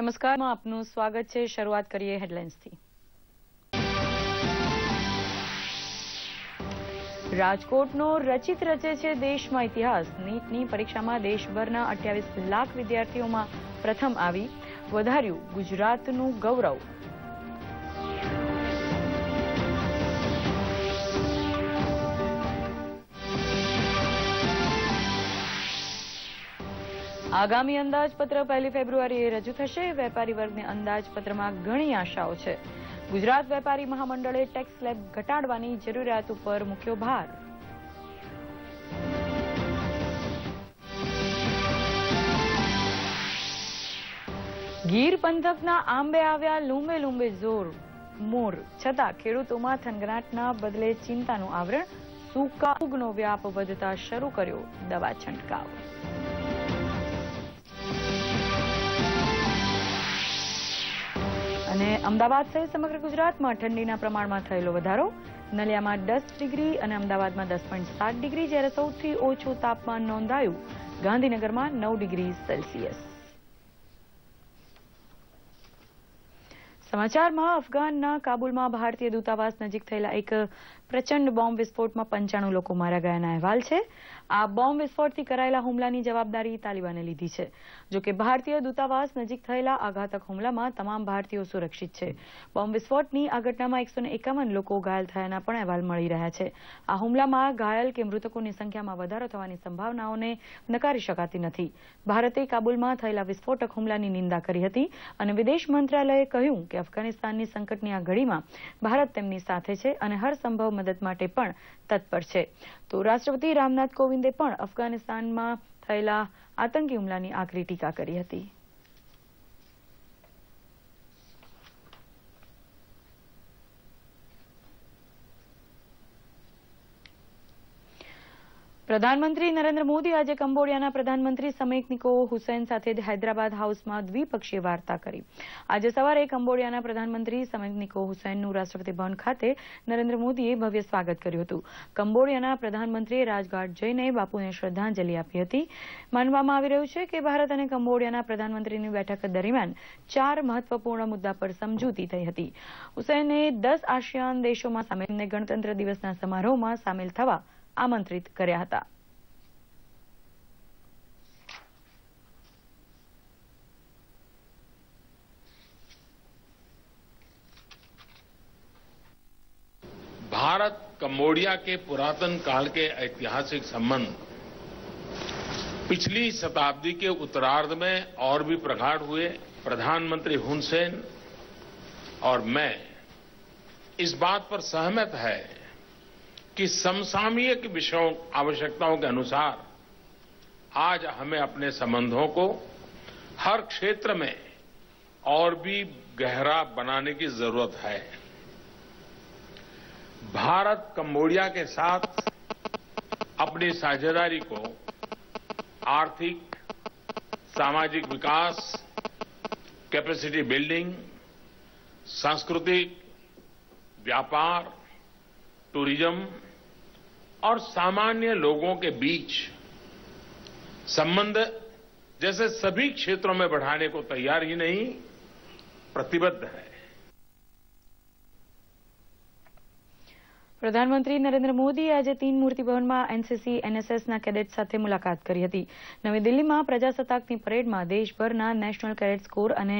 નમસ્કાર, આપનું સ્વાગત છે। શરૂઆત કરીએ હેડલાઇન્સથી। રાજકોટનો રચિત રચે છે દેશમાં ઇતિહાસ। નીટની પરીક્ષામાં દેશભરના 28 લાખ વિદ્યાર્થીઓમાં પ્રથમ આવી, વધાર્યું ગુજરાતનું ગૌરવ। આગામી અંદાજપત્ર 1 ફેબ્રુઆરીએ રજૂ થશે। વેપારી વર્ગને અંદાજપત્રમાં ઘણી આશાઓ છે। ગુજરાત વેપારી મહામંડળે ટેક્સ સ્લેબ ઘટાડવાની જરૂરિયાત ઉપર મૂક્યો ભાર। ગીર પંથકના આંબે આવ્યા લૂંબે લૂંબે જોર મોર, છતાં ખેડૂતોમાં થનગનાટના બદલે ચિંતાનું આવરણ। સૂકા ફૂગનો વ્યાપ વધતા શરૂ કર્યો દવા છંટકાવ। અને અમદાવાદ સહિત સમગ્ર ગુજરાતમાં ઠંડીના પ્રમાણમાં થયેલો વધારો। નલિયામાં 10 ડિગ્રી અને અમદાવાદમાં 10.7 ડિગ્રી, જ્યારે સૌથી ઓછું તાપમાન નોંધાયું ગાંધીનગરમાં 9 ડિગ્રી સેલ્સિયસ। સમાચારમાં અફઘાનના કાબુલમાં ભારતીય દૂતાવાસ નજીક થયેલા એક પ્રચંડ બોમ્બ વિસ્ફોટમાં 95 લોકો માર્યા ગયાના અહેવાલ છે। આ બોમ્બ વિસ્ફોટથી કરાયેલા હુમલાની જવાબદારી તાલિબાને લીધી છે। જોકે ભારતીય દૂતાવાસ નજીક થયેલા આ ઘાતક હુમલામાં તમામ ભારતીયો સુરક્ષિત છે। બોમ્બ વિસ્ફોટની આ ઘટનામાં 151 લોકો ઘાયલ થયાના પણ અહેવાલ મળી રહ્યા છે। આ હુમલામાં ઘાયલ કે મૃતકોની સંખ્યામાં વધારો થવાની સંભાવનાઓને નકારી શકાતી નથી। ભારતે કાબુલમાં થયેલા વિસ્ફોટક હુમલાની નિંદા કરી હતી અને વિદેશ મંત્રાલયે કહ્યું કે અફઘાનિસ્તાનની સંકટની આ ઘડીમાં ભારત તેમની સાથે છે અને હરસંભવ મદદ માટે પણ તત્પર છે। તો રાષ્ટ્રપતિ રામનાથ કોવિંદે પણ અફઘાનિસ્તાનમાં થયેલા આતંકી હુમલાની આકરી ટીકા કરી હતી। પ્રધાનમંત્રી નરેન્દ્ર મોદી આજે કંબોડિયાના પ્રધાનમંત્રી સમેકનિકો હુસૈન સાથે હૈદરાબાદ હાઉસમાં દ્વિપક્ષીય વાર્તા કરી। આજે સવારે કંબોડિયાના પ્રધાનમંત્રી સમેકનિકો હુસૈનનું રાષ્ટ્રપતિ ભવન ખાતે નરેન્દ્ર મોદીએ ભવ્ય સ્વાગત કર્યું હતું। કંબોડિયાના પ્રધાનમંત્રીએ રાજઘાટ જઈને બાપુને શ્રદ્ધાંજલિ આપી હતી। માનવામાં આવી રહ્યું છે કે ભારત અને કંબોડિયાના પ્રધાનમંત્રીની બેઠક દરમિયાન 4 મહત્વપૂર્ણ મુદ્દા પર સમજૂતી થઈ હતી। હુસૈને 10 આસિયાન દેશોમાં સામેલને ગણતંત્ર દિવસના સમારોહમાં સામેલ થવા आमंत्रित કર્યા હતા। भारत कंबोडिया के पुरातन काल के ऐतिहासिक संबंध पिछली शताब्दी के उत्तरार्ध में और भी प्रगाढ़ हुए। प्रधानमंत्री हुन सेन और मैं इस बात पर सहमत है कि समसामयिक विषयों आवश्यकताओं के अनुसार आज हमें अपने संबंधों को हर क्षेत्र में और भी गहरा बनाने की जरूरत है। भारत कंबोडिया के साथ अपनी साझेदारी को आर्थिक, सामाजिक विकास, कैपेसिटी बिल्डिंग, सांस्कृतिक, व्यापार, टूरिज्म और सामान्य लोगों के बीच संबंध जैसे सभी क्षेत्रों में बढ़ाने को तैयार ही नहीं, प्रतिबद्ध है। પ્રધાનમંત્રી નરેન્દ્ર મોદીએ આજે 3 મૂર્તિ ભવનમાં એનસીસી એનએસએસના કેડેટ સાથે મુલાકાત કરી હતી। નવી દિલ્હીમાં પ્રજાસત્તાકની પરેડમાં દેશભરના નેશનલ કેડેટ્સ કોર અને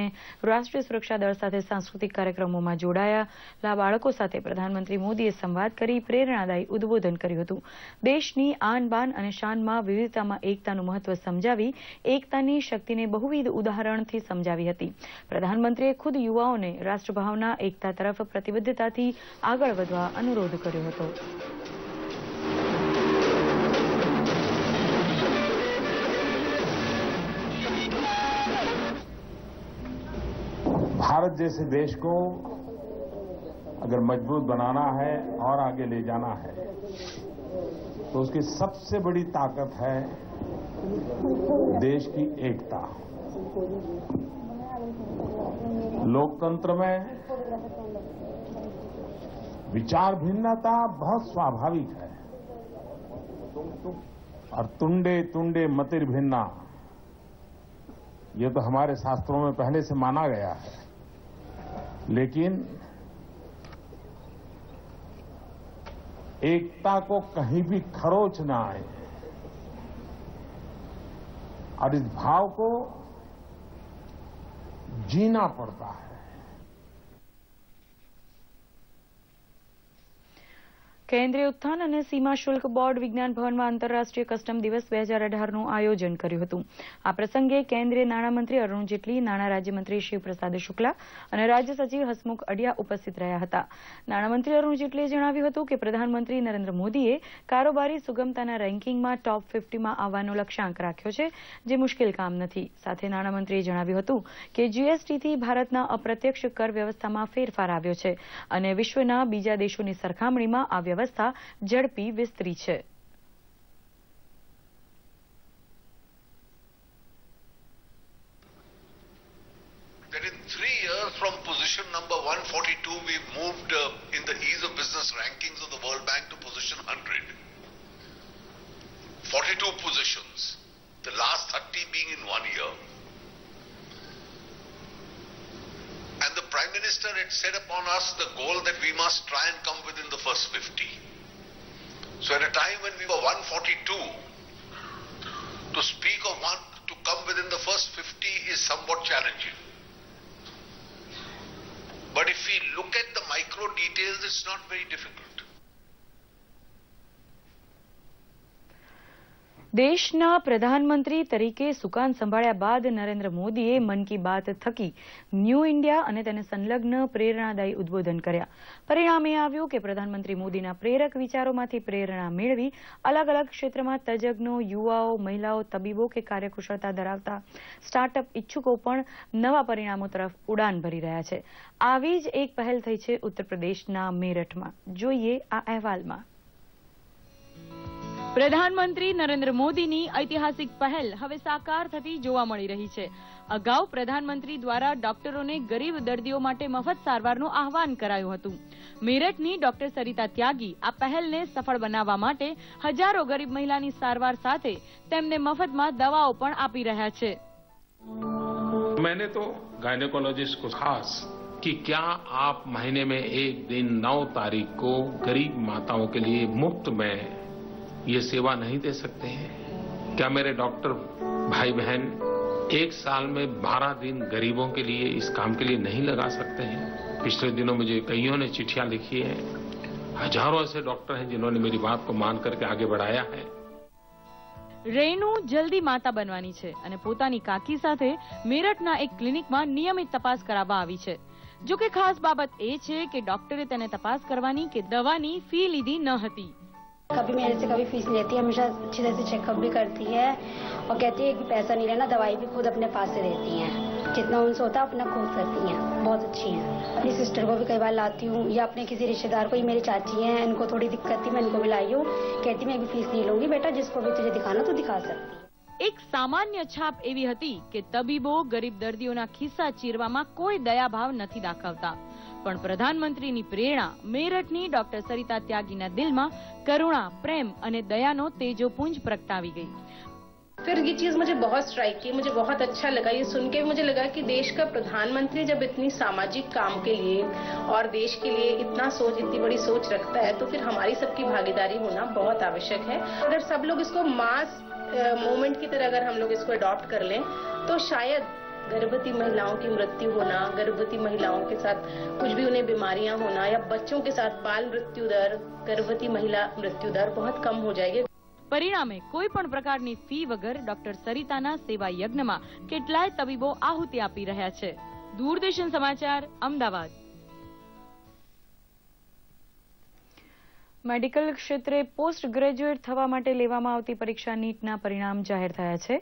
રાષ્ટ્રીય સુરક્ષા દળ સાથે સાંસ્કૃતિક કાર્યક્રમોમાં જોડાયેલા બાળકો સાથે પ્રધાનમંત્રી મોદીએ સંવાદ કરી પ્રેરણાદાયી ઉદબોધન કર્યું હતું। દેશની આન બાન અને શાનમાં વિવિધતામાં એકતાનું મહત્વ સમજાવી એકતાની શક્તિને બહુવિધ ઉદાહરણથી સમજાવી હતી। પ્રધાનમંત્રીએ ખુદ યુવાઓને રાષ્ટ્રભાવના, એકતા તરફ પ્રતિબદ્ધતાથી આગળ વધવા અનુરોધ કર્યો। भारत जैसे देश को अगर मजबूत बनाना है और आगे ले जाना है तो उसकी सबसे बड़ी ताकत है देश की एकता। लोकतंत्र में विचार भिन्नता बहुत स्वाभाविक है और तुंडे तुंडे मतिर भिन्ना ये तो हमारे शास्त्रों में पहले से माना गया है, लेकिन एकता को कहीं भी खरोच ना आए और इस भाव को जीना पड़ता है। કેન્દ્રીય ઉત્થાન અને સીમા શુલ્ક બોર્ડ વિજ્ઞાન ભવનમાં આંતરરાષ્ટ્રીય કસ્ટમ દિવસ 2018નું આયોજન કર્યું હતું. આ પ્રસંગે કેન્દ્રીય નાણામંત્રી અરુણ જેટલી, નાણાં રાજ્યમંત્રી શિવપ્રસાદ શુક્લા અને રાજ્ય સચિવ હસમુખ અડિયા ઉપસ્થિત રહ્યા હતા. નાણામંત્રી અરુણ જેટલીએ જણાવ્યું હતું કે પ્રધાનમંત્રી નરેન્દ્ર મોદીએ કારોબારી સુગમતાના રેન્કિંગમાં ટોપ 50માં આવવાનો લક્ષ્યાંક રાખ્યો છે, જે મુશ્કેલ કામ નથી. સાથે નાણામંત્રીએ જણાવ્યું હતું કે જીએસટીથી ભારતના અપ્રત્યક્ષ કર વ્યવસ્થામાં ફેરફાર આવ્યો છે અને વિશ્વના બીજા દેશોની સરખામણીમાં આ વ્યવસ્થા ઝડપી વિસ્તરી છે. That in 3 years from position number 142, we've moved in the ease of business rankings of the World Bank to position 100. 42 positions, the last 30 being in 1 year. And the Prime Minister had set upon us the goal that we must try and come within the first 50. So at a time when we were 142, to speak of to come within the first 50 is somewhat challenging. But if we look at the micro details, it's not very difficult. દેશના પ્રધાનમંત્રી તરીકે સુકાન સંભાળ્યા બાદ નરેન્દ્ર મોદીએ મન કી બાત થકી new India અને તેને સંલગ્ન પ્રેરણાદાયી ઉદ્બોધન કર્યા. પરિણામે આવ્યું કે પ્રધાનમંત્રી મોદીના પ્રેરક વિચારોમાંથી પ્રેરણા મેળવી અલગ અલગ ક્ષેત્રમાં તજજ્ઞો, યુવાઓ, મહિલાઓ, તબીબો કે કાર્યકુશળતા ધરાવતા સ્ટાર્ટઅપ ઇચ્છુકો પણ નવા પરિણામો તરફ ઉડાન ભરી રહ્યા છે. આવી જ એક પહેલ થઈ છે ઉત્તર પ્રદેશના મેરઠમાં. જોઈએ આ અહેવાલમાં. પ્રધાનમંત્રી નરેન્દ્ર મોદીની ઐતિહાસિક પહેલ હવે સાકાર થતી જોવા મળી રહી છે. અગાઉ પ્રધાનમંત્રી દ્વારા ડોક્ટરોને ગરીબ દર્દીઓ માટે મફત સારવારનું આહવાન કરાયું હતું. મેરઠની ડોક્ટર સરિતા ત્યાગી આ પહેલને સફળ બનાવવા માટે હજારો ગરીબ મહિલાની સારવાર સાથે તેમને મફતમાં દવાઓ પણ આપી રહ્યા છે. मैंने तो गायनेकोलॉजिस्ट को खास कि क्या आप महीने में एक दिन 9 तारीख को गरीब माताओं के लिए मुफ्त में ये सेवा नहीं दे सकते हैं? क्या मेरे डॉक्टर भाई बहन एक साल में 12 दिन गरीबों के लिए इस काम के लिए नहीं लगा सकते हैं? पिछले दिनों मुझे कईयों ने चिट्ठियां लिखी है. हजारों ऐसे डॉक्टर हैं जिन्होंने मेरी बात को मान करके आगे बढ़ाया है. રેણુ જલ્દી માતા બનવાની છે અને પોતાની કાકી સાથે મેરઠના એક ક્લિનિકમાં નિયમિત તપાસ કરાવવા આવી છે. જો કે ખાસ બાબત એ છે કે ડોક્ટરે તેને તપાસ કરવાની કે દવાની ફી લીધી ન હતી. कभी मेरे से कभी फीस लेती है, हमेशा अच्छी तरह से चेकअप भी करती है और कहती है कि पैसा नहीं लेना, दवाई भी खुद अपने पास से देती हैं. जितना उनसे होता है अपना खुद करती हैं. बहुत अच्छी हैं. अपनी सिस्टर को भी कई बार लाती हूँ या अपने किसी रिश्तेदार को. ये मेरी चाची हैं, इनको थोड़ी दिक्कत थी, मैं इनको भी लाई हूँ. कहती मैं भी फीस नहीं लूंगी बेटा, जिसको भी तुझे दिखाना तो दिखा सकती. એક સામાન્ય છાપ એવી હતી કે તબીબો ગરીબ દર્દીઓના ખિસ્સા ચીરવામાં કોઈ દયાભાવ નથી દાખવતા. પણ પ્રધાનમંત્રીની પ્રેરણા મેરઠની ડોક્ટર સરિતા ત્યાગીના દિલમાં કરુણા, પ્રેમ અને દયાનો તેજોપુંજ પ્રગટાવી ગઈ. फिर ये चीज मुझे बहुत स्ट्राइक की, मुझे बहुत अच्छा लगा. ये सुन के मुझे लगा कि देश का प्रधानमंत्री जब इतनी सामाजिक काम के लिए और देश के लिए इतनी बड़ी सोच रखता है, तो फिर हमारी सबकी भागीदारी होना बहुत आवश्यक है. अगर सब लोग इसको मास मूवमेंट की तरह अगर हम लोग इसको अडॉप्ट कर लें, तो शायद गर्भवती महिलाओं की मृत्यु होना, गर्भवती महिलाओं के साथ कुछ भी उन्हें बीमारियां होना या बच्चों के साथ बाल मृत्यु दर, गर्भवती महिला मृत्यु दर बहुत कम हो जाएगी. પરિણામે કોઈ પણ પ્રકારની ફી વગર ડોક્ટર સરિતાના સેવા યજ્ઞમાં કેટલાય તબીબો આહુતિ આપી રહ્યા છે. દૂરદર્શન સમાચાર, અમદાવાદ. મેડિકલ ક્ષેત્રે પોસ્ટ ગ્રેજ્યુએટ થવા માટે લેવામાં આવતી પરીક્ષા નીટના પરિણામ જાહેર થયા છે.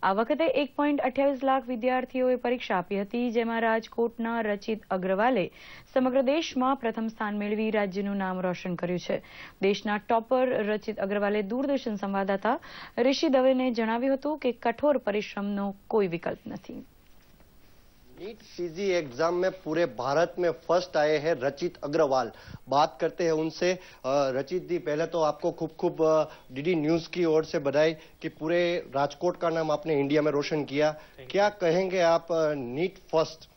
આ વખતે 1.28 લાખ વિદ્યાર્થીઓએ પરીક્ષા આપી હતી, જેમાં રાજકોટના રચિત અગ્રવાલે સમગ્ર દેશમાં પ્રથમ સ્થાન મેળવી રાજ્યનું નામ રોશન કર્યું છે. દેશના ટોપર રચિત અગ્રવાલે દૂરદર્શન સંવાદદાતા ઋષિ દવેને જણાવ્યું હતું કે કઠોર પરિશ્રમનો કોઈ વિકલ્પ નથી. नीट पीजी एग्जाम में पूरे भारत में फर्स्ट आए हैं रचित अग्रवाल। बात करते हैं उनसे। रचित जी, पहले तो आपको खूब खूब डीडी न्यूज की ओर से बधाई कि पूरे राजकोट का नाम आपने इंडिया में रोशन किया। क्या कहेंगे आप नीट फर्स्ट?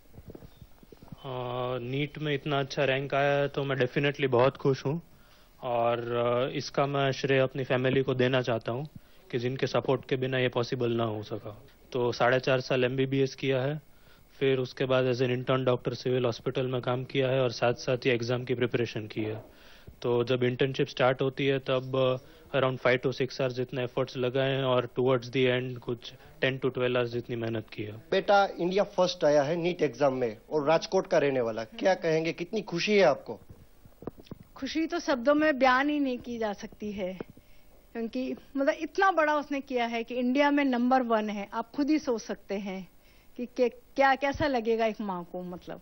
नीट में इतना अच्छा रैंक आया है तो मैं डेफिनेटली बहुत खुश हूँ और इसका मैं श्रेय अपनी फैमिली को देना चाहता हूँ कि जिनके सपोर्ट के बिना ये पॉसिबल ना हो सका। तो 4.5 साल MBBS किया है, फिर उसके बाद as an intern doctor civil hospital में काम किया है और साथ साथ ही एग्जाम की प्रिपरेशन की है। तो जब इंटर्नशिप स्टार्ट होती है तब अराउंड 5 to 6 आवर्स जितने एफर्ट्स लगाए हैं और टुवर्ड्स द एंड कुछ 10 to 12 आवर्स जितनी मेहनत की है। बेटा इंडिया फर्स्ट आया है नीट एग्जाम में और राजकोट का रहने वाला, क्या कहेंगे, कितनी खुशी है आपको? खुशी तो शब्दों में बयान ही नहीं की जा सकती है, क्योंकि मतलब इतना बड़ा उसने किया है कि इंडिया में नंबर 1 है। आप खुद ही सोच सकते हैं कि क्या कैसा लगेगा एक माँ को, मतलब।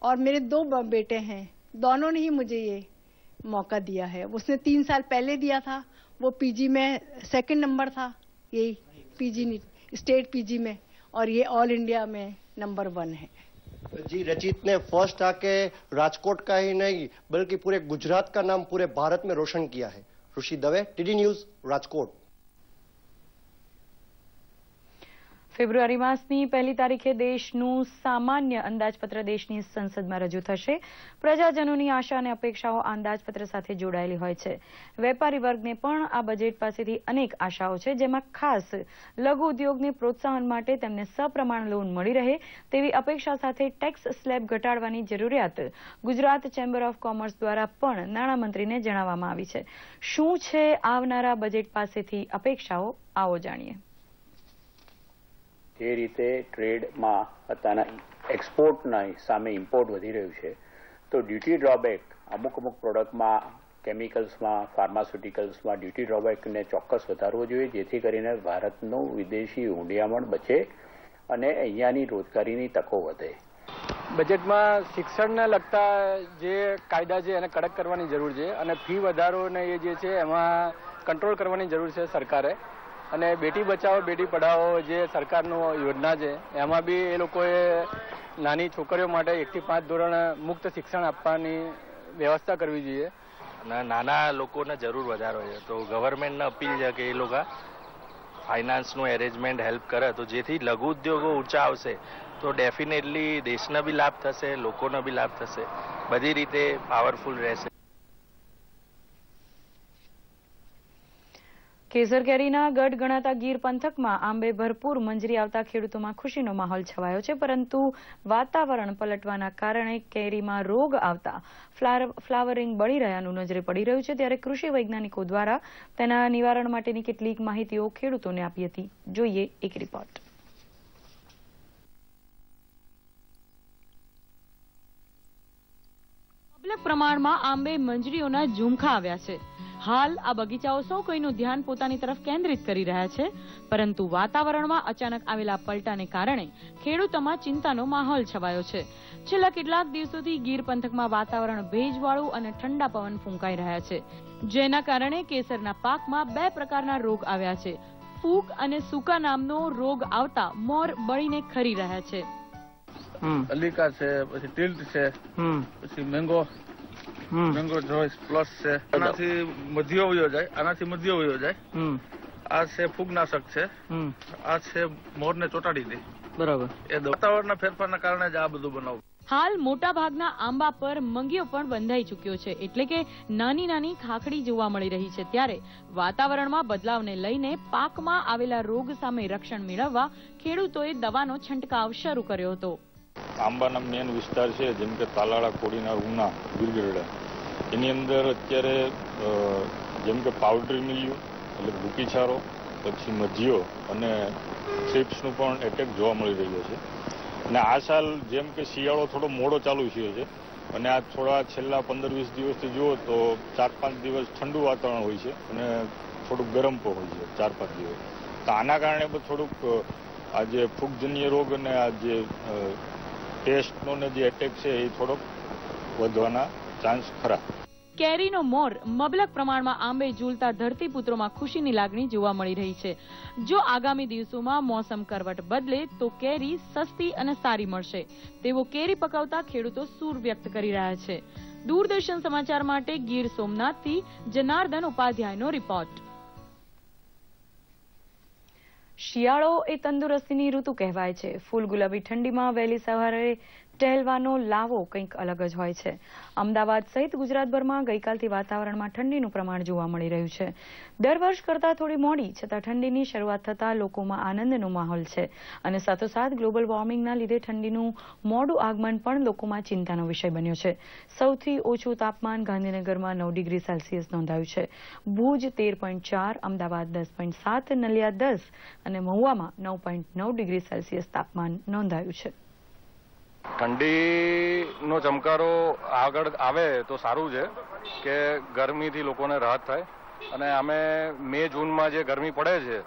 और मेरे 2 बेटे हैं, दोनों ने ही मुझे ये मौका दिया है। उसने 3 साल पहले दिया था, वो पीजी में 2nd नंबर था, यही पीजी स्टेट पीजी में, और ये ऑल इंडिया में नंबर 1 है। जी, रचित ने फर्स्ट आके राजकोट का ही नहीं बल्कि पूरे गुजरात का नाम पूरे भारत में रोशन किया है। ऋषि दवे, टीडी न्यूज, રાજકોટ। ફેબ્રુઆરી માસની 1લી તારીખે દેશનું સામાન્ય અંદાજપત્ર દેશની સંસદમાં રજૂ થશે। પ્રજાજનોની આશા અને અપેક્ષાઓ અંદાજપત્ર સાથે જોડાયેલી હોય છે। વેપારી વર્ગને પણ આ બજેટ પાસેથી અનેક આશાઓ છે, જેમાં ખાસ લઘુ ઉદ્યોગને પ્રોત્સાહન માટે તેમને સપ્રમાણ લોન મળી રહે તેવી અપેક્ષા સાથે ટેક્સ સ્લેબ ઘટાડવાની જરૂરિયાત ગુજરાત ચેમ્બર ઓફ કોમર્સ દ્વારા પણ નાણામંત્રીને જણાવવામાં આવી છે। શું છે આવનારા બજેટ પાસેથી અપેક્ષાઓ, આવો જાણીએ। જે રીતે ટ્રેડમાં અત્યારના એક્સપોર્ટના સામે ઇમ્પોર્ટ વધી રહ્યું છે તો ડ્યુટી ડ્રોબેક અમુક પ્રોડક્ટમાં કેમિકલ્સમાં ફાર્માસ્યુટિકલ્સમાં ડ્યુટી ડ્રોબેકને ચોક્કસ વધારવો જોઈએ, જેથી કરીને ભારતનું વિદેશી હૂંડિયામણ બચે અને અહીંયાની રોજગારીની તકો વધે। બજેટમાં શિક્ષણને લગતા જે કાયદા છે એને કડક કરવાની જરૂર છે અને ફી વધારોને એ જે છે એમાં કંટ્રોલ કરવાની જરૂર છે સરકારે। અને બેટી બચાવો બેટી પઢાઓ જે સરકારનો યોજના છે એમાં બી એ લોકોએ નાની છોકરીઓ માટે 1 થી 5 ધોરણ મુક્ત શિક્ષણ આપવાની વ્યવસ્થા કરવી જોઈએ। નાના લોકોને જરૂર વધારો છે તો ગવર્મેન્ટને અપીલ છે કે એ લોકો ફાઇનાન્સનું એરેન્જમેન્ટ હેલ્પ કરે તો જેથી લઘુ ઉદ્યોગો ઊંચા આવશે તો ડેફિનેટલી દેશને બી લાભ થશે, લોકોને બી લાભ થશે, બધી રીતે પાવરફુલ રહેશે। કેસર કેરીના ગઢ ગણાતા ગીર પંથકમાં આંબે ભરપૂર મંજરી આવતા ખેડૂતોમાં ખુશીનો માહોલ છવાયો છે, પરંતુ વાતાવરણ પલટવાના કારણે કેરીમાં રોગ આવતા ફ્લાવરિંગ બળી રહ્યાનું નજરે પડી રહ્યું છે। ત્યારે કૃષિ વૈજ્ઞાનિકો દ્વારા તેના નિવારણ માટેની કેટલીક માહિતીઓ ખેડૂતોને આપી હતી। જોઈએ એક રિપોર્ટ। મબલક પ્રમાણમાં આંબે મંજરીઓના ઝુમખા આવ્યા છે। હાલ આ બગીચાઓ સૌ કોઈનું ધ્યાન પોતાની તરફ કેન્દ્રિત કરી રહ્યા છે, પરંતુ વાતાવરણમાં અચાનક આવેલા પલટાને કારણે ખેડૂતોમાં ચિંતાનો માહોલ છવાયો છે। છેલ્લા કેટલાક દિવસોથી ગીર પંથકમાં વાતાવરણ ભેજવાળું અને ઠંડા પવન ફૂંકાઈ રહ્યા છે, જેના કારણે કેસરના પાકમાં 2 પ્રકારના રોગ આવ્યા છે। ફૂગ અને સૂકા નામનો રોગ આવતા મોર બળીને ખરી રહ્યા છે। અલિકા છે, પછી ટિલ્ટ છે, પછી મેંગો જોઈસ પ્લસ છે, આનાથી મધ્યો વયો જાય, આનાથી મધ્યો વયો જાય। આ છે ફૂગનાશક છે, આ છે મોરને ચોટાડી દે। બરાબર, એ વાતાવરણના ફેરફારના કારણે જ આ બધું બનાવવું। હાલ મોટા ભાગના આંબા પર મંગીઓ પણ બંધાઈ ચૂક્યો છે, એટલે કે નાની નાની ખાખડી જોવા મળી રહી છે। ત્યારે વાતાવરણમાં બદલાવને લઈને પાકમાં આવેલા રોગ સામે રક્ષણ મેળવવા ખેડૂતોએ દવાનો છંટકાવ શરૂ કર્યો હતો। આંબાના મેન વિસ્તાર છે જેમ કે તાલાળા, કોડીનાર, ઉના, ગીરગઢડા, એની અંદર અત્યારે જેમ કે પાવડરી મિલ્યુ એટલે ભૂકીછારો, પછી મધ્યો અને થ્રિપ્સનું પણ એટેક જોવા મળી રહ્યો છે। અને આ સાલ જેમ કે શિયાળો થોડો મોડો ચાલુ થયો છે અને આ થોડા છેલ્લા 15-20 દિવસથી જુઓ તો 4-5 દિવસ ઠંડુ વાતાવરણ હોય છે અને થોડુંક ગરમ પણ હોય છે 4-5 દિવસ। તો આના કારણે પણ થોડુંક આ જે ફૂગજન્ય રોગ અને આ જે પેસ્ટનો જે એટેક છે એ થોડોક વધવાના ચાન્સ ખરા। કેરીનો મોર મબલક પ્રમાણમાં આંબે ઝૂલતા ધરતીપુત્રોમાં ખુશીની લાગણી જોવા મળી રહી છે. જો આગામી દિવસોમાં મોસમ કરવટ બદલે તો કેરી સસ્તી અને સારી મળશે તેવો કેરી પકવતા ખેડૂતો સૂર વ્યક્ત કરી રહ્યા છે. દૂરદર્શન સમાચાર માટે ગીર સોમનાથથી જનાર્દન ઉપાધ્યાયનો રિપોર્ટ. શિયાળો એ તંદુરસ્તીની ઋતુ કહેવાય છે. ફૂલ ગુલાબી ઠંડીમાં વહેલી સવારે ટહેલવાનો લાવો કંઈક અલગ જ હોય છે. અમદાવાદ સહિત ગુજરાતભરમાં ગઈકાલથી વાતાવરણમાં ઠંડીનું પ્રમાણ જોવા મળી રહ્યું છે. દર વર્ષ કરતાં થોડી મોડી છતાં ઠંડીની શરૂઆત થતાં લોકોમાં આનંદનો માહોલ છે અને સાથોસાથ ગ્લોબલ વોર્મિંગના લીધે ઠંડીનું મોડું આગમન પણ લોકોમાં ચિંતાનો વિષય બન્યો છે. સૌથી ઓછું તાપમાન ગાંધીનગરમાં 9 ડિગ્રી સેલ્સિયસ નોંધાયું છે. ભુજ 13.4, અમદાવાદ 10.7, નલિયા 10 અને મહુવામાં 9.9 ડિગ્રી સેલ્સિયસ તાપમાન નોંધાયું છે. ઠંડીનો ચમકારો આગળ આવે તો સારું છે કે ગરમીથી લોકોને રાહત થાય અને અમે મે જૂનમાં જે ગરમી પડે છે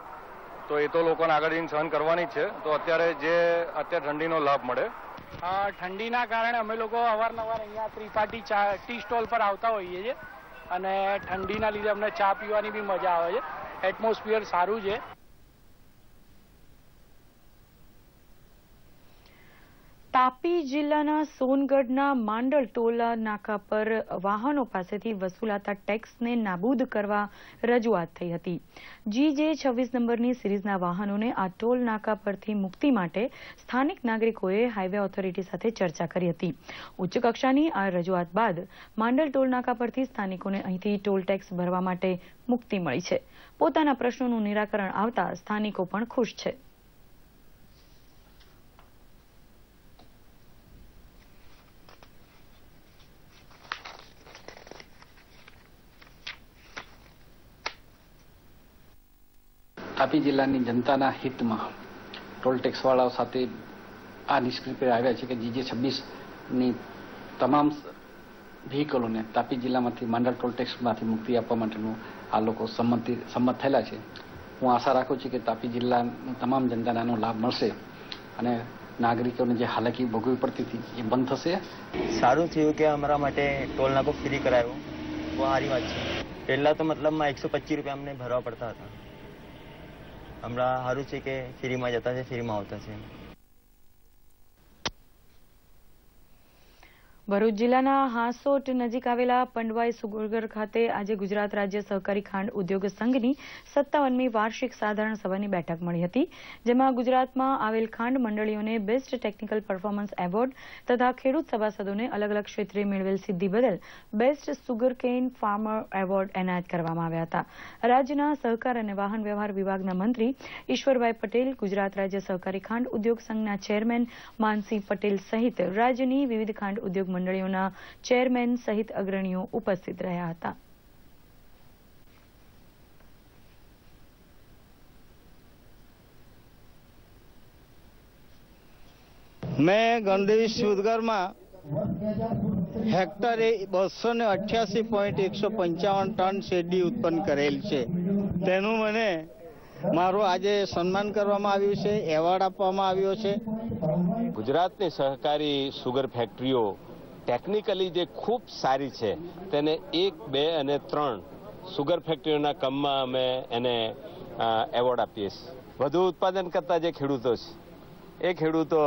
તો એ તો લોકોને આગળ જઈને સહન કરવાની જ છે. તો અત્યારે ઠંડીનો લાભ મળે. ઠંડીના કારણે અમે લોકો અવારનવાર અહીંયા ત્રિપાઠી ટી સ્ટોલ પર આવતા હોઈએ છીએ અને ઠંડીના લીધે અમને ચા પીવાની બી મજા આવે છે. એટમોસ્ફિયર સારું છે. તાપી જિલ્લાના સોનગઢના માંડલ ટોલ નાકા પર વાહનો પાસેથી વસૂલાતા ટેક્સને નાબૂદ કરવા રજૂઆત થઈ હતી. GJ26 નંબરની સિરીઝના વાહનોને આ ટોલ નાકા પરથી મુક્તિ માટે સ્થાનિક નાગરિકોએ હાઈવે ઓથોરિટી સાથે ચર્ચા કરી હતી. ઉચ્ચ કક્ષાની આ રજૂઆત બાદ માંડલ ટોલ નાકા પરથી સ્થાનિકોને અહીંથી ટોલ ટેક્સ ભરવા માટે મુક્તિ મળી છે. પોતાના પ્રશ્નોનું નિરાકરણ આવતા સ્થાનિકો પણ ખુશ છે. તાપી જિલ્લાની જનતાના હિતમાં ટોલ ટેક્સવાળાઓ સાથે આ નિષ્કર્ષ પર આવ્યા છે કે GJ26ની તમામ વ્હીકલોને તાપી જિલ્લામાંથી માંડલ ટોલ ટેક્સમાંથી મુક્તિ આપવા માટેનું આ લોકો સંમત થયેલા છે. હું આશા રાખું છું કે તાપી જિલ્લાની તમામ જનતાને આનો લાભ મળશે અને નાગરિકોને જે હાલાકી ભોગવવી પડતી હતી એ બંધ થશે. સારું થયું કે અમારા માટે ટોલ નાકો ફ્રી કરાયો. બહુ સારી વાત છે. પહેલા તો મતલબમાં 125 રૂપિયા અમને ભરવા પડતા હતા. હમણાં સારું છે કે ફ્રીમાં જતા છે, ફ્રીમાં આવતા છે. ભરૂચ જિલ્લાના હાંસોટ નજીક આવેલા પંડવાઈ સુગર ખાતે આજે ગુજરાત રાજ્ય સહકારી ખાંડ ઉદ્યોગ સંઘની 57મી વાર્ષિક સાધારણ સભાની બેઠક મળી હતી, જેમાં ગુજરાતમાં આવેલ ખાંડ મંડળીઓને બેસ્ટ ટેકનિકલ પરફોર્મન્સ એવોર્ડ તથા ખેડૂત સભાસદોને અલગ અલગ ક્ષેત્રે મેળવેલ સિદ્ધિ બદલ બેસ્ટ સુગરકેન ફાર્મર એવોર્ડ એનાયત કરવામાં આવ્યા હતા. રાજ્યના સહકાર અને વાહન વ્યવહાર વિભાગના મંત્રી ઈશ્વરભાઈ પટેલ, ગુજરાત રાજ્ય સહકારી ખાંડ ઉદ્યોગ સંઘના ચેરમેન માનસિંહ પટેલ સહિત રાજ્યની વિવિધ ખાંડ ઉદ્યોગ મંડળીઓના ચેરમેન સહિત અગ્રણીઓ ઉપસ્થિત રહ્યા હતા. મેં ગંડેવી સુગરમાં હેક્ટરે 288.155 ટન શેરડી ઉત્પન્ન કરેલ છે. તેનું મને મારું આજે સન્માન કરવામાં આવ્યું છે, એવોર્ડ આપવામાં આવ્યો છે. ગુજરાતની સહકારી સુગર ફેક્ટરીઓ ટેકનિકલી જે ખૂબ સારી છે તેને 1, 2 અને 3 સુગર ફેક્ટરીઓના કામમાં અમે એને એવોર્ડ આપીએ છીએ. વધુ ઉત્પાદન કરતા જે ખેડૂતો છે એ ખેડૂતો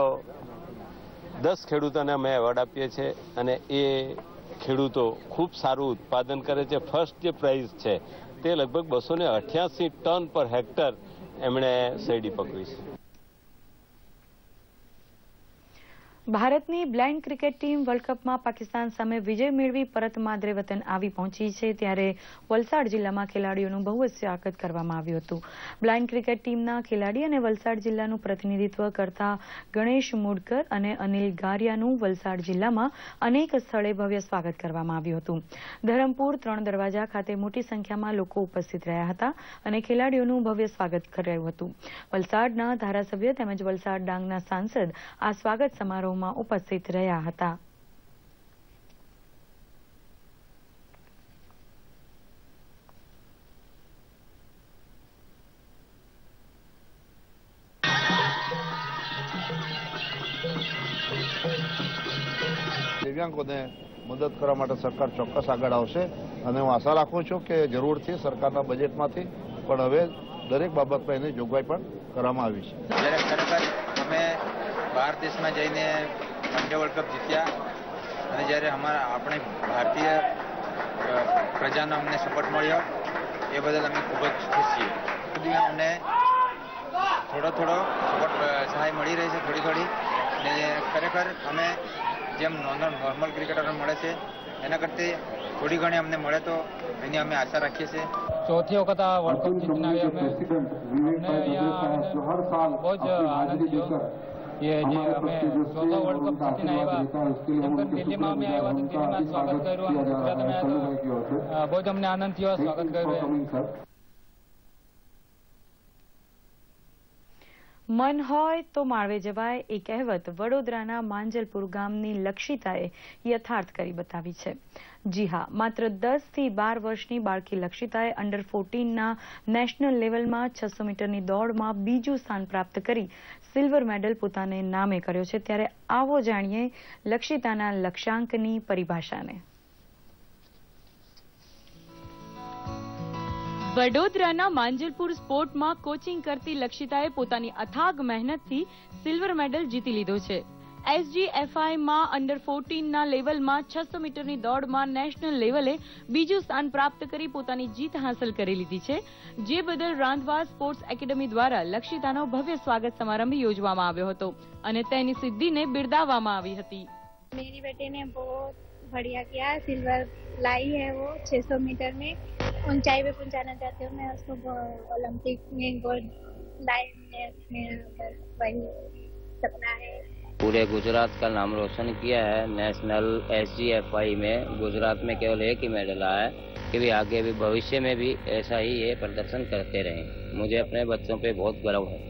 10 ખેડૂતોને અમે એવોર્ડ આપીએ છીએ અને એ ખેડૂતો ખૂબ સારું ઉત્પાદન કરે છે. ફર્સ્ટ જે પ્રાઇઝ છે તે લગભગ 288 ટન પર હેક્ટર એમણે શેરડી પકવી છે. ભારતની બ્લાઇન્ડ ક્રિકેટ ટીમ વર્લ્ડ કપમાં પાકિસ્તાન સામે વિજય મેળવી પરત માદરે વતન આવી પહોંચી છે, ત્યારે વલસાડ જિલ્લામાં ખેલાડીઓનું ભવ્ય સ્વાગત કરવામાં આવ્યું હતું. બ્લાઇન્ડ ક્રિકેટ ટીમના ખેલાડી અને વલસાડ જિલ્લાનું પ્રતિનિધિત્વ કરતા ગણેશ મુડકર અને અનિલ ગારિયાનું વલસાડ જિલ્લામાં અનેક સ્થળે ભવ્ય સ્વાગત કરવામાં આવ્યું હતું. ધરમપુર 3 દરવાજા ખાતે મોટી સંખ્યામાં લોકો ઉપસ્થિત રહ્યા હતા અને ખેલાડીઓનું ભવ્ય સ્વાગત કરાયું હતું. વલસાડના ધારાસભ્ય તેમજ વલસાડ ડાંગના સાંસદ આ સ્વાગત સમારોહ ઉપસ્થિત રહ્યા હતા. દિવ્યાંગોને મદદ કરવા માટે સરકાર ચોક્કસ આગળ આવશે અને હું આશા રાખું છું કે જરૂરથી સરકારના બજેટમાંથી પણ હવે દરેક બાબતમાં એની જોગવાઈ પણ કરવામાં આવી છે. જ્યારે ખરેખર અમે બહાર દેશમાં જઈને વન ડે વર્લ્ડ કપ જીત્યા અને જ્યારે આપણે ભારતીય પ્રજાનો અમને સપોર્ટ મળ્યો એ બદલ અમે ખૂબ જ ખુશ છીએ. અમને થોડો સપોર્ટ સહાય મળી રહી છે થોડી અને ખરેખર અમે જેમ નોર્મલ ક્રિકેટરને મળે છે એના કરતાં થોડી ઘણી અમને મળે તો એની અમે આશા રાખીએ છીએ. चौथी वक्त वर्ल्ड कप जीतने आए हमने यहाँ बहुत आनंद थयो. ये जे हमें चौथा वर्ल्ड कप जीतीने आया दिल्हीમાં અમે આવ્યા તો દિલ્હીમાં સ્વાગત કર્યું અને ગુજરાતમાં આવ્યા તો બહુ જ અમને આનંદ થયો સ્વાગત કર્યું. મન હોય તો માળવે જવાય એ કહેવત વડોદરાના માંજલપુર ગામની લક્ષિતાએ યથાર્થ કરી બતાવી છે. જી હા, માત્ર 10 થી 12 વર્ષની બાળકી લક્ષિતાએ અંડર 14ના નેશનલ લેવલમાં 600 મીટરની દોડમાં બીજું સ્થાન પ્રાપ્ત કરી સિલ્વર મેડલ પોતાને નામે કર્યો છે. ત્યારે આવો જાણીએ લક્ષિતાના લક્ષ્યાંકની પરિભાષાને. વડોદરાના માંજલપુર સ્પોર્ટમાં કોચિંગ કરતી લક્ષિતાએ પોતાની અથાગ મહેનતથી સિલ્વર મેડલ જીતી લીધો છે. SGFIમાં અંડર 14ના લેવલમાં 600 મીટરની દોડમાં નેશનલ લેવલે બીજું સ્થાન પ્રાપ્ત કરી પોતાની જીત હાંસલ કરી લીધી છે, જે બદલ રાંધવા સ્પોર્ટ્સ એકેડમી દ્વારા લક્ષિતાનો ભવ્ય સ્વાગત સમારંભ યોજવામાં આવ્યો હતો અને તેની સિદ્ધિને બિરદાવવામાં આવી હતી. मेरी बेटे ने बहुत बढ़िया किया, सिल्वर लाई है वो 600 मीटर में ऊंचाई पे पहुंचाना चाहती हूँ मैं उसको. ओलंपिक में गोल्ड लाइन मेरा वही सपना है. पूरे गुजरात का नाम रोशन किया है. नेशनल SGFI में गुजरात में केवल एक ही मेडल आया है कि भी आगे भी भविष्य में भी ऐसा ही ये प्रदर्शन करते रहें. मुझे अपने बच्चों पे बहुत गर्व है.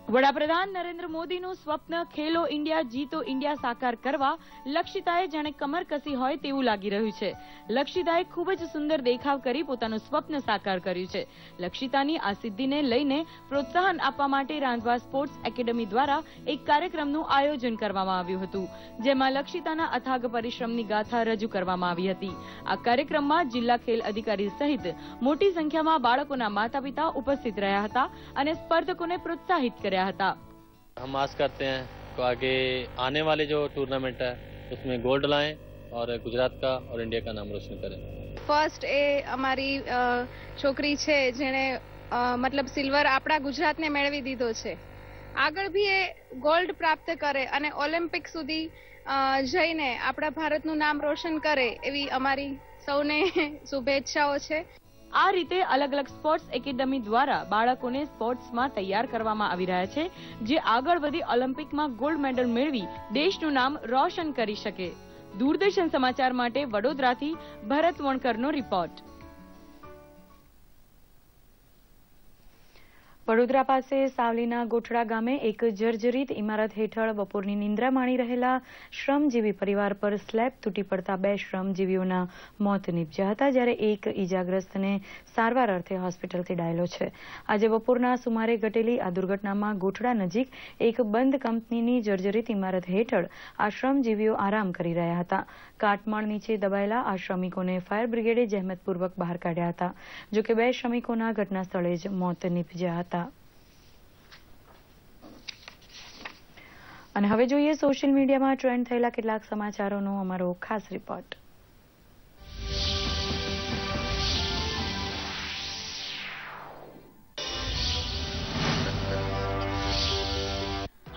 વડાપ્રધાન નરેન્દ્ર મોદીનું સ્વપ્ન ખેલો ઇન્ડિયા જીતો ઇન્ડિયા સાકાર કરવા લક્ષિતાએ જાણે કમર કસી હોય તેવું લાગી રહ્યું છે. લક્ષિતાએ ખૂબ જ સુંદર દેખાવ કરી પોતાનું સ્વપ્ન સાકાર કર્યું છે. લક્ષિતાની આ સિદ્ધિને લઈને પ્રોત્સાહન આપવા માટે રાંધવા સ્પોર્ટ્સ એકેડમી દ્વારા એક કાર્યક્રમનું આયોજન કરવામાં આવ્યું હતું, જેમાં લક્ષિતાના અથાગ પરિશ્રમની ગાથા રજૂ કરવામાં આવી હતી. આ કાર્યક્રમમાં જિલ્લા ખેલ અધિકારી સહિત મોટી સંખ્યામાં બાળકોના માતા પિતા ઉપસ્થિત રહ્યા હતા અને સ્પર્ધકોને પ્રોત્સાહિત કર્યા. हम आस करते हैं कि आगे आने वाले जो टूर्नामेंट है उसमें गोल्ड लाएं और गुजरात का और इंडिया का नाम रोशन करें. ફર્સ્ટ એ અમારી છોકરી છે જેણે મતલબ સિલ્વર આપણા ગુજરાતને મેળવી દીધો છે. આગળ બી એ ગોલ્ડ પ્રાપ્ત કરે અને ઓલિમ્પિક સુધી જઈને આપણા ભારતનું નામ રોશન કરે એવી અમારી સૌને શુભેચ્છાઓ છે. આ રીતે અલગ અલગ સ્પોર્ટ્સ એકેડમી દ્વારા બાળકોને સ્પોર્ટ્સમાં તૈયાર કરવામાં આવી રહ્યા છે, જે આગળ વધી ઓલિમ્પિકમાં ગોલ્ડ મેડલ મેળવી દેશનું નામ રોશન કરી શકે. દૂરદર્શન સમાચાર માટે વડોદરાથી ભરત વણકરનો રિપોર્ટ. વડોદરા પાસે સાવલીના ગોઠડા ગામે એક જર્જરિત ઇમારત હેઠળ બપોરની નિંદ્રા માણી રહેલા શ્રમજીવી પરિવાર પર સ્લેબ તૂટી પડતા 2 શ્રમજીવીઓના મોત નીપજ્યા હતા, જ્યારે એક ઈજાગ્રસ્તને સારવાર અર્થે હોસ્પિટલથી ડાયેલો છે. આજે બપોરના સુમારે ઘટેલી આ દુર્ઘટનામાં ગોઠડા નજીક એક બંધ કંપનીની જર્જરિત ઇમારત હેઠળ આ શ્રમજીવીઓ આરામ કરી રહ્યા હતા. કાટમાળ નીચે દબાયેલા આ શ્રમિકોને ફાયર બ્રિગેડે જહેમતપૂર્વક બહાર કાઢ્યા હતા, જોકે 2 શ્રમિકોના ઘટના સ્થળે જ મોત નીપજ્યા હતા. અને હવે જોઈએ સોશિયલ મીડિયામાં ટ્રેન્ડ થયેલા કેટલાક સમાચારોનો અમારો ખાસ રિપોર્ટ.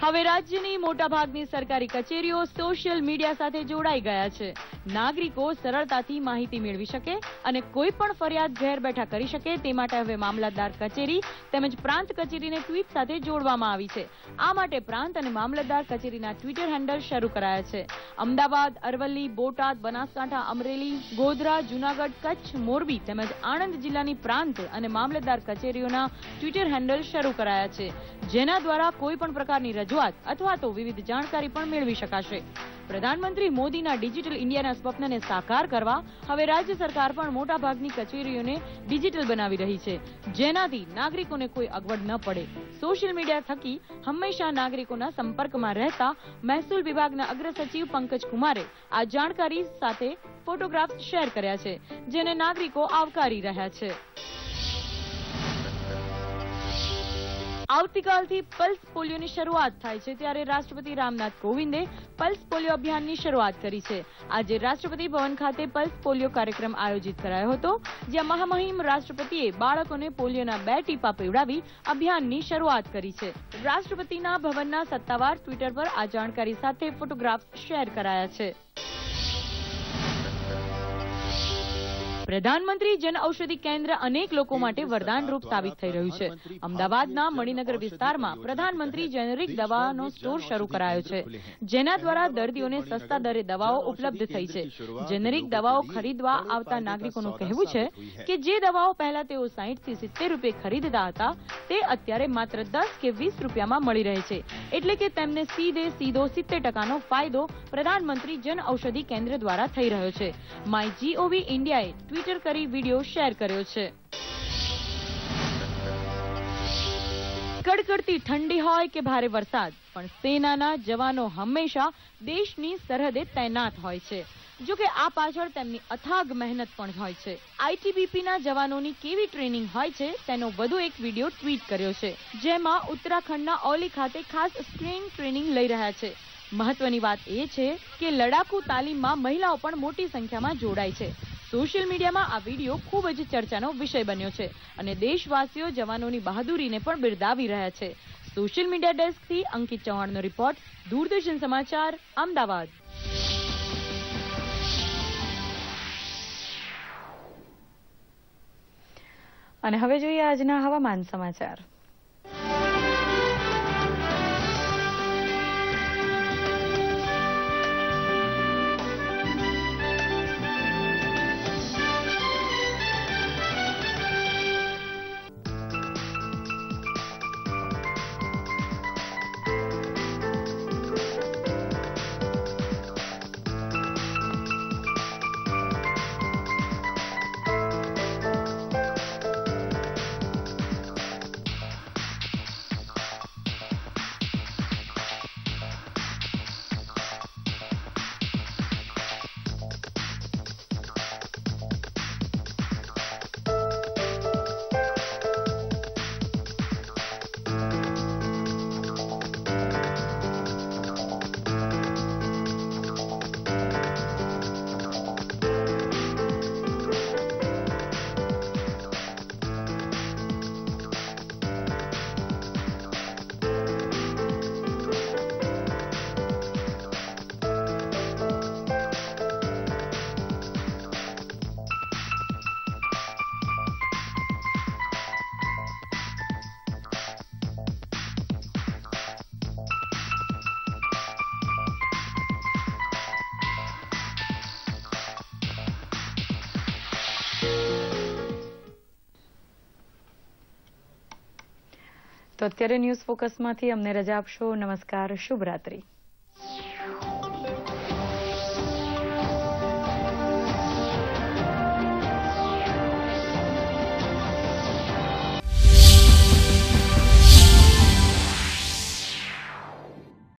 હવે રાજ્યની મોટાભાગની સરકારી કચેરીઓ સોશિયલ મીડિયા સાથે જોડાઈ ગયા છે. નાગરિકો સરળતાથી માહિતી મેળવી શકે અને કોઈ પણ ફરિયાદ ઘેર બેઠા કરી શકે તે માટે હવે મામલતદાર કચેરી તેમજ પ્રાંત કચેરીને ટ્વીટ સાથે જોડવામાં આવી છે. આ માટે પ્રાંત અને મામલતદાર કચેરીના ટ્વિટર હેન્ડલ શરૂ કરાયા છે. અમદાવાદ, અરવલ્લી, બોટાદ, બનાસકાંઠા, અમરેલી, ગોધરા, જૂનાગઢ, કચ્છ, મોરબી તેમજ આણંદ જિલ્લાની પ્રાંત અને મામલતદાર કચેરીઓના ટ્વિટર હેન્ડલ શરૂ કરાયા છે, જેના દ્વારા કોઈ પણ પ્રકારની રજૂઆત અથવા તો વિવિધ જાણકારી પણ મેળવી શકાશે. પ્રધાનમંત્રી મોદીના ડિજિટલ ઇન્ડિયાના સ્વપ્નને સાકાર કરવા હવે રાજ્ય સરકાર પણ મોટાભાગની કચેરીઓને ડિજિટલ બનાવી રહી છે, જેનાથી નાગરિકોને કોઈ અગવડ ન પડે. સોશિયલ મીડિયા થકી હંમેશા નાગરિકોના સંપર્કમાં રહેતા મહેસૂલ વિભાગના અગ્ર સચિવ પંકજ કુમારે આ જાણકારી સાથે ફોટોગ્રાફ્સ શેર કર્યા છે, જેને નાગરિકો આવકારી રહ્યા છે. આવતીકાલથી પલ્સ પોલિયોની શરૂઆત થાય છે, ત્યારે રાષ્ટ્રપતિ રામનાથ કોવિંદે પલ્સ પોલિયો અભિયાનની શરૂઆત કરી છે. આજે રાષ્ટ્રપતિ ભવન ખાતે પલ્સ પોલિયો કાર્યક્રમ આયોજિત કરાયો હતો, જ્યાં મહામહિમ રાષ્ટ્રપતિએ બાળકોને પોલિયોના 2 ટીપા પીવડાવી અભિયાનની શરૂઆત કરી છે. રાષ્ટ્રપતિના ભવનના સત્તાવાર ટ્વિટર પર આ જાણકારી સાથે ફોટોગ્રાફ્સ શેર કરાયા છે. પ્રધાનમંત્રી જન ઔષધિ કેન્દ્ર અનેક લોકો માટે વરદાનરૂપ સાબિત થઈ રહ્યું છે. અમદાવાદના મણિનગર વિસ્તારમાં પ્રધાનમંત્રી જેનેરિક દવાનો સ્ટોર શરૂ કરાયો છે, જેના દ્વારા દર્દીઓને સસ્તા દરે દવાઓ ઉપલબ્ધ થઈ છે. જેનેરિક દવાઓ ખરીદવા આવતા નાગરિકોનું કહેવું છે કે જે દવાઓ પહેલા તેઓ 60 થી 70 રૂપિયા ખરીદતા હતા, તે અત્યારે માત્ર 10 કે 20 રૂપિયામાં મળી રહે છે. એટલે કે તેમને સીધો 70% ફાયદો પ્રધાનમંત્રી જન ઔષધિ કેન્દ્ર દ્વારા થઈ રહ્યો છે. માય જીઓવી ઇન્ડિયાએ ટ્વિટર કરી વિડીયો શેર કર્યો છે. કડકડતી ઠંડી હોય કે ભારે વરસાદ, પણ સેનાના જવાનો હંમેશા દેશની સરહદે તૈનાત હોય છે. જો કે આ પાછળ તેમની અથાગ મહેનત પણ હોય છે. આઈટીબીપીના જવાનોની કેવી ટ્રેનિંગ હોય છે તેનો વધુ એક વિડીયો ટ્વીટ કર્યો છે, જેમાં ઉત્તરાખંડના ઓલી ખાતે ખાસ સ્ક્રીન ટ્રેનિંગ લઈ રહ્યા છે. મહત્વની વાત એ છે કે લડાકુ તાલીમમાં મહિલાઓ પણ મોટી સંખ્યામાં જોડાય છે. સોશિયલ મીડિયામાં આ વિડીયો ખૂબ જ ચર્ચાનો વિષય બન્યો છે અને દેશવાસીઓ જવાનોની બહાદુરીને પણ બિરદાવી રહ્યા છે. સોશિયલ મીડિયા ડેસ્કથી અંકિત ચૌહાણનો રિપોર્ટ, દૂરદર્શન સમાચાર, અમદાવાદ. અને હવે જોઈએ આજના હવામાન સમાચાર. તો અત્યારે ન્યૂઝ ફોકસમાંથી અમને રજા આપશો. નમસ્કાર, શુભરાત્રી.